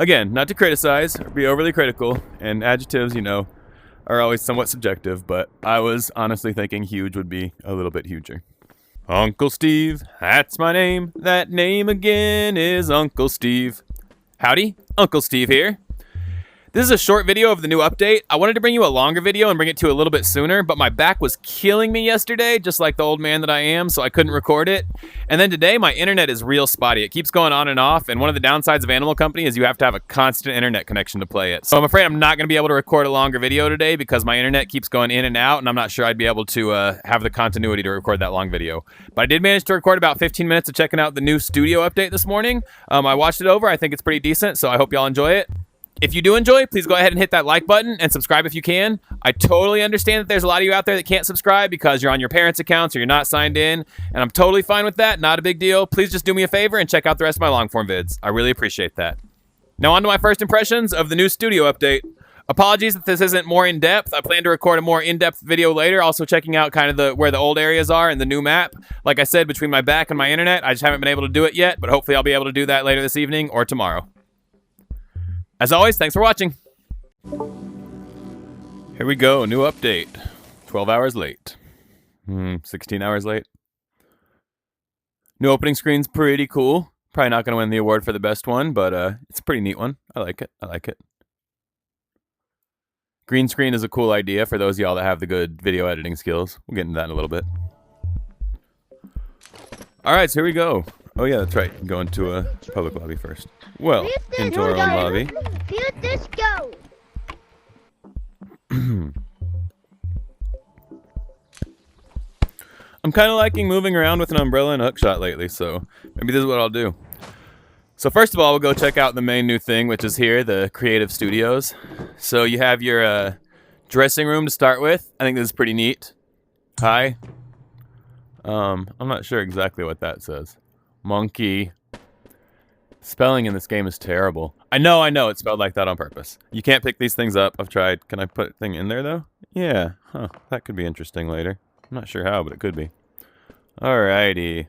Again, not to criticize or be overly critical, and adjectives, you know, are always somewhat subjective, but I was honestly thinking huge would be a little bit huger. Uncle Steve, that's my name. That name again is Uncle Steve. Howdy, Uncle Steve here. This is a short video of the new update. I wanted to bring you a longer video and bring it to you a little bit sooner, but my back was killing me yesterday, just like the old man that I am, so I couldn't record it. And then today, my internet is real spotty. It keeps going on and off, and one of the downsides of Animal Company is you have to have a constant internet connection to play it. So I'm afraid I'm not going to be able to record a longer video today because my internet keeps going in and out, and I'm not sure I'd be able to have the continuity to record that long video. But I did manage to record about 15 minutes of checking out the new studio update this morning. I watched it over. I think it's pretty decent, so I hope y'all enjoy it. If you do enjoy, please go ahead and hit that like button and subscribe if you can. I totally understand that there's a lot of you out there that can't subscribe because you're on your parents' accounts or you're not signed in, and I'm totally fine with that. Not a big deal. Please just do me a favor and check out the rest of my long-form vids. I really appreciate that. Now on to my first impressions of the new studio update. Apologies that this isn't more in-depth. I plan to record a more in-depth video later, also checking out kind of where the old areas are and the new map. Like I said, between my back and my internet, I just haven't been able to do it yet, but hopefully I'll be able to do that later this evening or tomorrow. As always, thanks for watching. Here we go, new update. 12 hours late. 16 hours late. New opening screen's pretty cool. Probably not going to win the award for the best one, but it's a pretty neat one. I like it. I like it. Green screen is a cool idea for those of y'all that have the good video editing skills. We'll get into that in a little bit. All right, so here we go. Oh yeah, that's right. Go into a public lobby first. Well, into our own lobby. Let this go. I'm kind of liking moving around with an umbrella and a hookshot lately, so maybe this is what I'll do. So first of all, we'll go check out the main new thing, which is here, the Creative Studios. So you have your dressing room to start with. I think this is pretty neat. Hi. I'm not sure exactly what that says. Monkey. Spelling in this game is terrible. I know, it's spelled like that on purpose. You can't pick these things up. I've tried. Can I put a thing in there, though? Yeah. Huh. That could be interesting later. I'm not sure how, but it could be. Alrighty.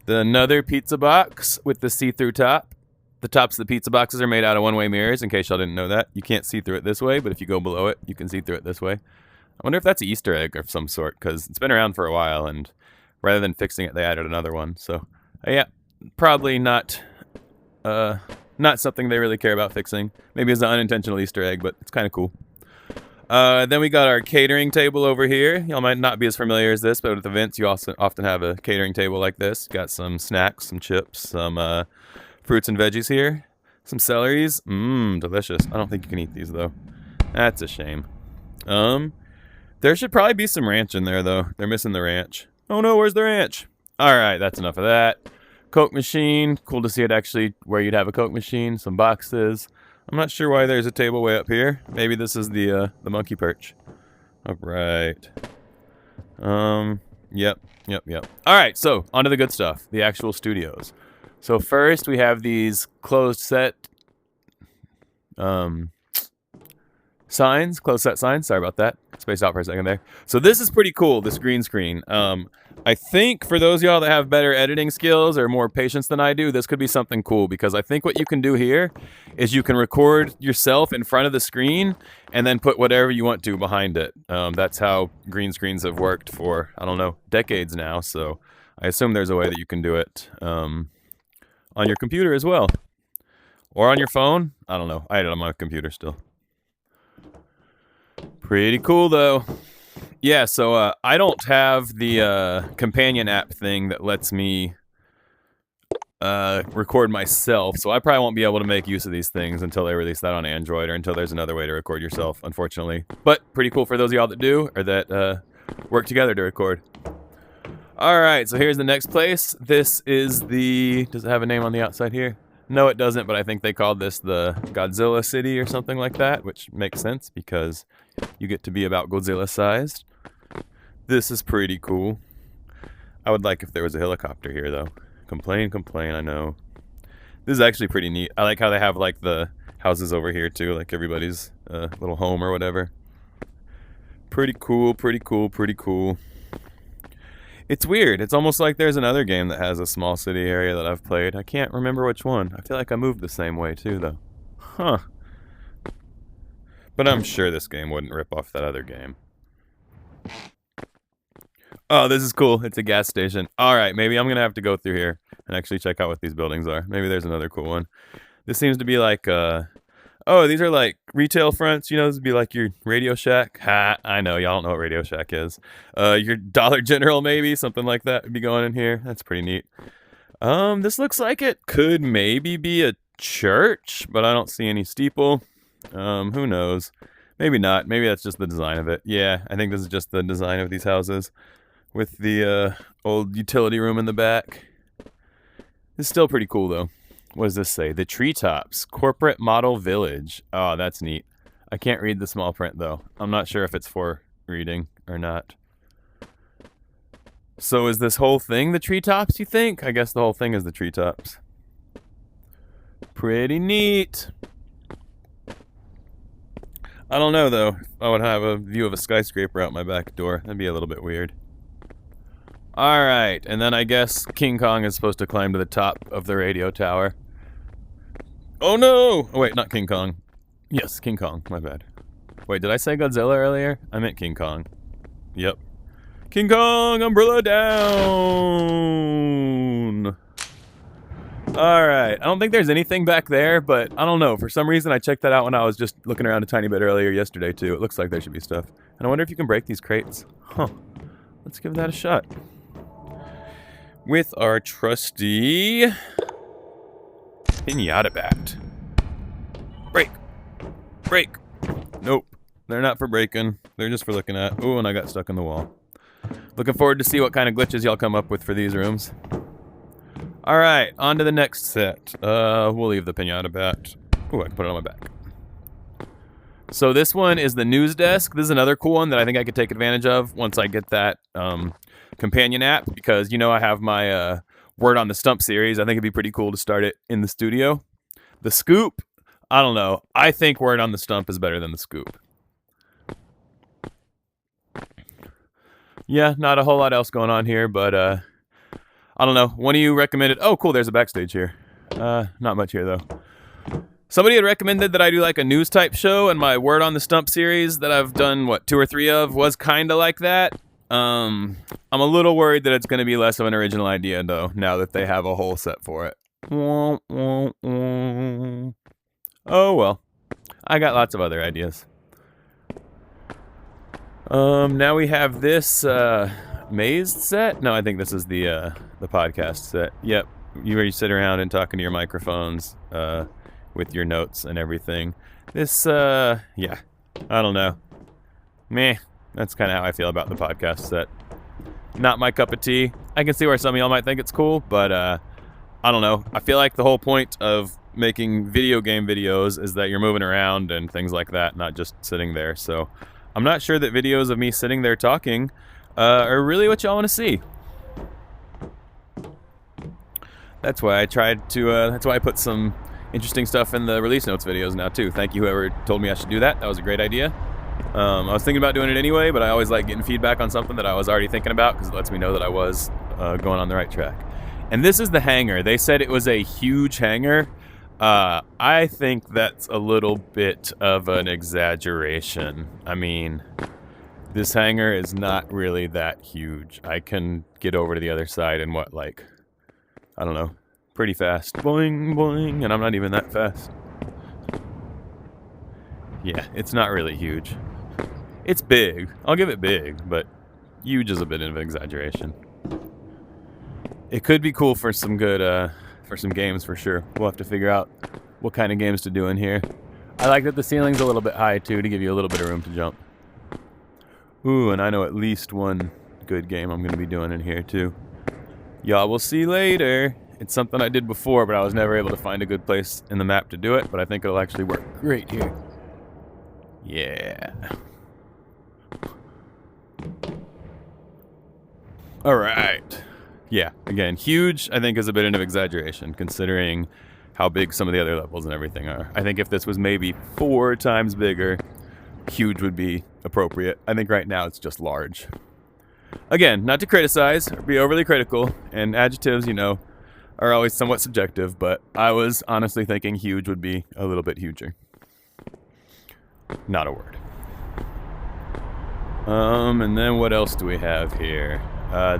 Another pizza box with the see-through top. The tops of the pizza boxes are made out of one-way mirrors, in case y'all didn't know that. You can't see through it this way, but if you go below it, you can see through it this way. I wonder if that's an Easter egg of some sort, because it's been around for a while, and rather than fixing it, they added another one. So, yeah, probably not something they really care about fixing. Maybe it's an unintentional Easter egg, but it's kind of cool. Then we got our catering table over here. Y'all might not be as familiar as this, but at events you also often have a catering table like this. Got some snacks, some chips, some fruits and veggies here. Some celeries. Delicious. I don't think you can eat these, though. That's a shame. There should probably be some ranch in there, though. They're missing the ranch. Oh no, where's the ranch? Alright, that's enough of that. Coke machine. Cool to see it actually where you'd have a Coke machine. Some boxes. I'm not sure why there's a table way up here. Maybe this is the monkey perch. Alright. Yep. Alright, so on to the good stuff. The actual studios. So first we have these closed set signs. Closed set signs. Sorry about that. Spaced out for a second there. So this is pretty cool, this green screen. I think for those of y'all that have better editing skills or more patience than I do, this could be something cool, because I think what you can do here is you can record yourself in front of the screen and then put whatever you want to behind it. That's how green screens have worked for, I don't know, decades now. So I assume there's a way that you can do it on your computer as well. Or on your phone. I don't know. I had it on my computer still. Pretty cool, though. Yeah, so I don't have the companion app thing that lets me record myself, so I probably won't be able to make use of these things until they release that on Android, or until there's another way to record yourself, unfortunately. But pretty cool for those of y'all that do, or that work together to record. Alright, so here's the next place. This is the... Does it have a name on the outside here? No, it doesn't, but I think they called this the Godzilla City or something like that, which makes sense because you get to be about Godzilla sized. This is pretty cool. I would like if there was a helicopter here, though. Complain, I know. This is actually pretty neat. I like how they have, like, the houses over here, too, like everybody's little home or whatever. Pretty cool. It's weird. It's almost like there's another game that has a small city area that I've played. I can't remember which one. I feel like I moved the same way, too, though. Huh. But I'm sure this game wouldn't rip off that other game. Oh, this is cool. It's a gas station. All right, maybe I'm going to have to go through here and actually check out what these buildings are. Maybe there's another cool one. This seems to be like, oh, these are like retail fronts. You know, this would be like your Radio Shack. Ha, I know. Y'all don't know what Radio Shack is. Your Dollar General, maybe. Something like that would be going in here. That's pretty neat. This looks like it could maybe be a church, but I don't see any steeple. Who knows? Maybe not. Maybe that's just the design of it. Yeah, I think this is just the design of these houses with the old utility room in the back. It's still pretty cool, though. What does this say? The Treetops Corporate Model Village. Oh, that's neat. I can't read the small print, though. I'm not sure if it's for reading or not. So is this whole thing the treetops, you think? I guess the whole thing is the treetops. Pretty neat. I don't know, though. If I would have a view of a skyscraper out my back door. That'd be a little bit weird. Alright, and then I guess King Kong is supposed to climb to the top of the radio tower. Oh no! Oh wait, not King Kong. Yes, King Kong, my bad. Wait, did I say Godzilla earlier? I meant King Kong. Yep. King Kong, umbrella down! Alright, I don't think there's anything back there, but I don't know. For some reason, I checked that out when I was just looking around a tiny bit earlier yesterday, too. It looks like there should be stuff. And I wonder if you can break these crates. Huh. Let's give that a shot. With our trusty pinata bat. Break! Break! Nope. They're not for breaking. They're just for looking at. Ooh, and I got stuck in the wall. Looking forward to see what kind of glitches y'all come up with for these rooms. Alright, on to the next set. We'll leave the pinata bat. Ooh, I can put it on my back. So this one is the news desk. This is another cool one that I think I could take advantage of once I get that companion app, because you know I have my Word on the Stump series. I think it'd be pretty cool to start it in the studio. The Scoop, I don't know. I think Word on the Stump is better than the Scoop. Yeah, not a whole lot else going on here, but I don't know. One of you recommended... Oh, cool, there's a backstage here. Not much here, though. Somebody had recommended that I do like a news type show, and my Word on the Stump series that I've done, 2 or 3 of, was kind of like that. I'm a little worried that it's going to be less of an original idea, though, now that they have a whole set for it. Oh, well. I got lots of other ideas. Now we have this mazed set. No, I think this is the podcast set. Yep, you sit around and talking to your microphones with your notes and everything. This, yeah, I don't know. Meh. That's kind of how I feel about the podcast set. Not my cup of tea. I can see where some of y'all might think it's cool, but I don't know. I feel like the whole point of making video game videos is that you're moving around and things like that, not just sitting there. So I'm not sure that videos of me sitting there talking are really what y'all want to see. That's why I tried to, that's why I put some interesting stuff in the release notes videos now too. Thank you whoever told me I should do that. That was a great idea. I was thinking about doing it anyway, but I always like getting feedback on something that I was already thinking about, because it lets me know that I was going on the right track. And this is the hangar. They said it was a huge hangar. I think that's a little bit of an exaggeration. I mean, this hangar is not really that huge. I can get over to the other side in I don't know, pretty fast. Boing, boing, and I'm not even that fast. Yeah, it's not really huge. It's big. I'll give it big, but huge is a bit of an exaggeration. It could be cool for some good, for some games for sure. We'll have to figure out what kind of games to do in here. I like that the ceiling's a little bit high too, to give you a little bit of room to jump. Ooh, and I know at least one good game I'm going to be doing in here too. Y'all will see later. It's something I did before, but I was never able to find a good place in the map to do it, but I think it'll actually work great here. Yeah. Alright. Yeah, again, huge, I think, is a bit of an exaggeration, considering how big some of the other levels and everything are. I think if this was maybe 4 times bigger, huge would be appropriate. I think right now it's just large. Again, not to criticize or be overly critical, and adjectives, you know, are always somewhat subjective, but I was honestly thinking huge would be a little bit huger. Not a word. And then what else do we have here?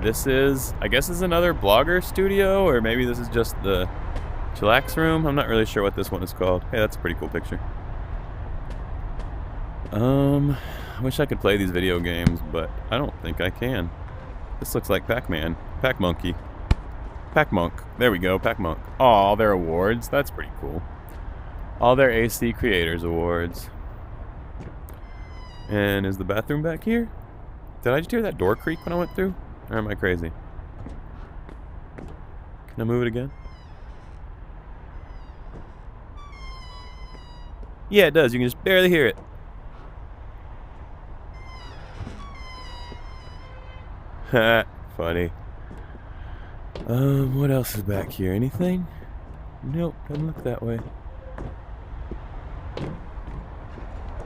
This is, I guess, is another blogger studio, or maybe this is just the chillax room. I'm not really sure what this one is called. Hey, that's a pretty cool picture. I wish I could play these video games, but I don't think I can. This looks like Pac-Man. Pac-Monkey. Pac-Monk. There we go, Pac-Monk. Aw, their awards. That's pretty cool. All their AC Creators Awards. And is the bathroom back here? Did I just hear that door creak when I went through? Or am I crazy? Can I move it again? Yeah, it does. You can just barely hear it. Ha, funny. What else is back here? Anything? Nope, doesn't look that way.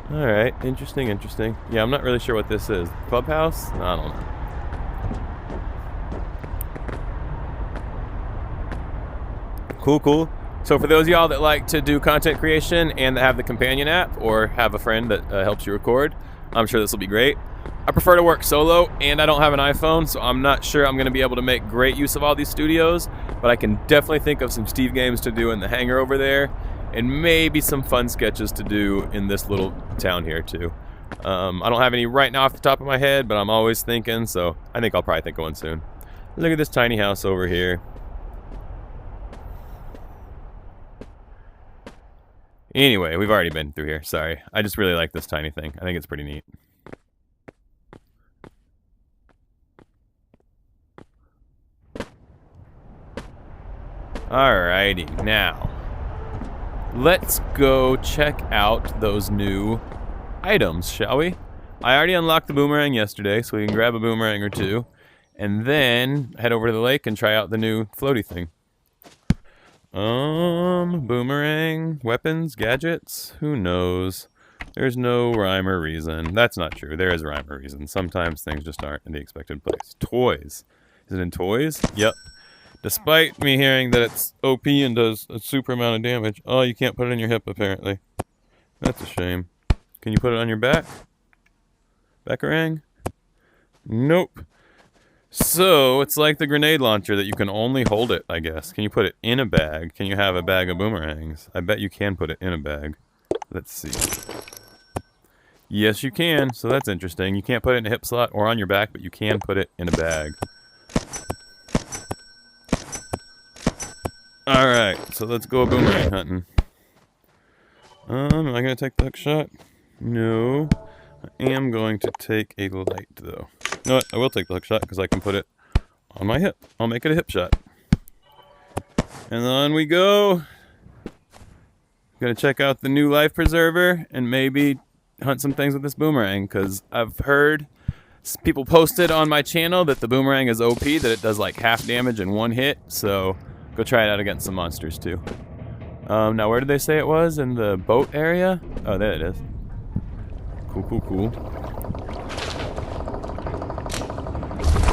Alright, interesting. Yeah, I'm not really sure what this is. Clubhouse? I don't know. Cool. So for those of y'all that like to do content creation and that have the companion app or have a friend that helps you record, I'm sure this will be great. I prefer to work solo, and I don't have an iPhone, so I'm not sure I'm going to be able to make great use of all these studios, but I can definitely think of some Steve games to do in the hangar over there, and maybe some fun sketches to do in this little town here too. I don't have any right now off the top of my head, but I'm always thinking, so I think I'll probably think of one soon. Look at this tiny house over here. Anyway, we've already been through here, sorry. I just really like this tiny thing. I think it's pretty neat. Alrighty, now let's go check out those new items, shall we? I already unlocked the boomerang yesterday, so we can grab a boomerang or two, and then head over to the lake and try out the new floaty thing. Boomerang, weapons, gadgets, who knows? There's no rhyme or reason. That's not true. There is a rhyme or reason. Sometimes things just aren't in the expected place. Toys. Is it in toys? Yep. Despite me hearing that it's OP and does a super amount of damage. Oh, you can't put it in your hip, apparently. That's a shame. Can you put it on your back? Backarang? Nope. So, it's like the grenade launcher that you can only hold it, I guess. Can you put it in a bag? Can you have a bag of boomerangs? I bet you can put it in a bag. Let's see. Yes, you can. So that's interesting. You can't put it in a hip slot or on your back, but you can put it in a bag. Alright, so let's go boomerang hunting. Am I going to take the hook shot? No. I am going to take a light, though. You know what? I will take the hook shot because I can put it on my hip. I'll make it a hip shot. And on we go. Gonna check out the new life preserver and maybe hunt some things with this boomerang because I've heard people posted on my channel that the boomerang is OP, that it does like half damage in one hit. So go try it out against some monsters too. Now where did they say it was? In the boat area? Oh, there it is. Cool.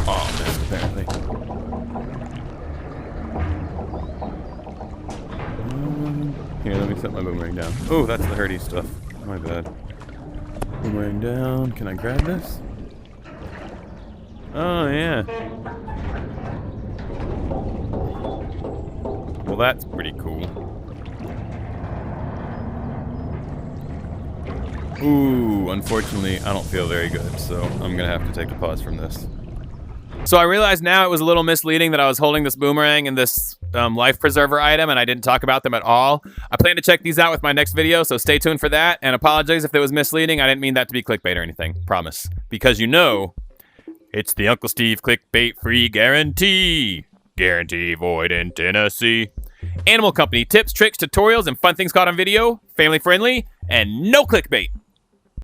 Oh, missed apparently. Here, let me set my boomerang down. Oh, that's the hurty stuff. My bad. Boomerang down. Can I grab this? Oh, yeah. Well, that's pretty cool. Ooh, unfortunately, I don't feel very good, so I'm gonna have to take a pause from this. So I realize now it was a little misleading that I was holding this boomerang and this life preserver item, and I didn't talk about them at all. I plan to check these out with my next video, so stay tuned for that, and apologize if it was misleading. I didn't mean that to be clickbait or anything, promise. Because you know, it's the Uncle Steve clickbait free guarantee. Guarantee void in Tennessee. Animal Company tips, tricks, tutorials, and fun things caught on video, family friendly, and no clickbait.